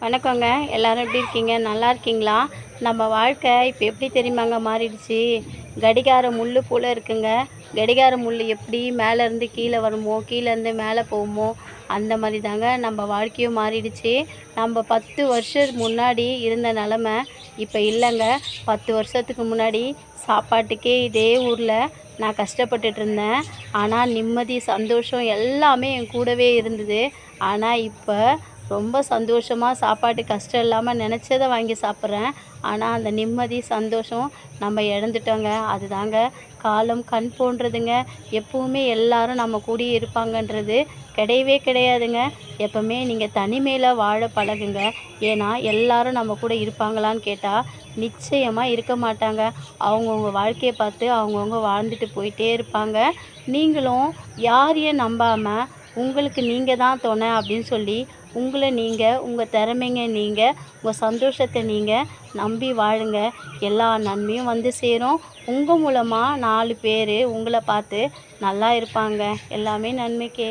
வணக்கங்க. எல்லாரும் எப்படி இருக்கீங்க? நல்லா இருக்கீங்களா? நம்ம வாழ்க்கை இப்போ எப்படி தெரியுமாங்க மாறிடுச்சு? கடிகார முள்ளு போல இருக்குங்க. கடிகார முள் எப்படி மேலேருந்து கீழே வருமோ, கீழேருந்து மேலே போகுமோ, அந்த மாதிரி தாங்க நம்ம வாழ்க்கையும் மாறிடுச்சு. நம்ம 10 வருஷம் முன்னாடி இருந்த நிலமை இப்போ இல்லைங்க. 10 வருஷத்துக்கு முன்னாடி சாப்பாட்டுக்கே இதே ஊரில் நான் கஷ்டப்பட்டுட்டு இருந்தேன். ஆனால் நிம்மதி, சந்தோஷம் எல்லாமே என் கூடவே இருந்தது. ஆனால் இப்போ ரொம்ப சந்தோஷமாக சாப்பாட்டு கஷ்டம் இல்லாமல் நினச்சத வாங்கி சாப்பிட்றேன். ஆனால் அந்த நிம்மதி, சந்தோஷம் நம்ம இழந்துட்டோங்க. அதுதாங்க காலம் கண் போன்றதுங்க. எப்பவுமே எல்லாரும் நம்ம கூடயே இருப்பாங்கன்றது கிடையவே கிடையாதுங்க. எப்பவுமே நீங்கள் தனிமையில் வாழ பழகுங்க. ஏன்னா எல்லாரும் நம்ம கூட இருப்பாங்களான்னு கேட்டால் நிச்சயமாக இருக்க மாட்டாங்க. அவங்கவுங்க வாழ்க்கையை பார்த்து அவங்கவுங்க வாழ்ந்துட்டு போயிட்டே இருப்பாங்க. நீங்களும் யாரையும் நம்பாமல் உங்களுக்கு நீங்கள் தான் துணை அப்படின்னு சொல்லி உங்களை நீங்கள், உங்கள் திறமைங்க நீங்கள், உங்கள் சந்தோஷத்தை நீங்கள் நம்பி வாழுங்க. எல்லா நன்மையும் வந்து சேரும். உங்கள் மூலமாக 4 பேர் உங்களை பார்த்து நல்லா இருப்பாங்க. எல்லாமே நன்மைக்கே.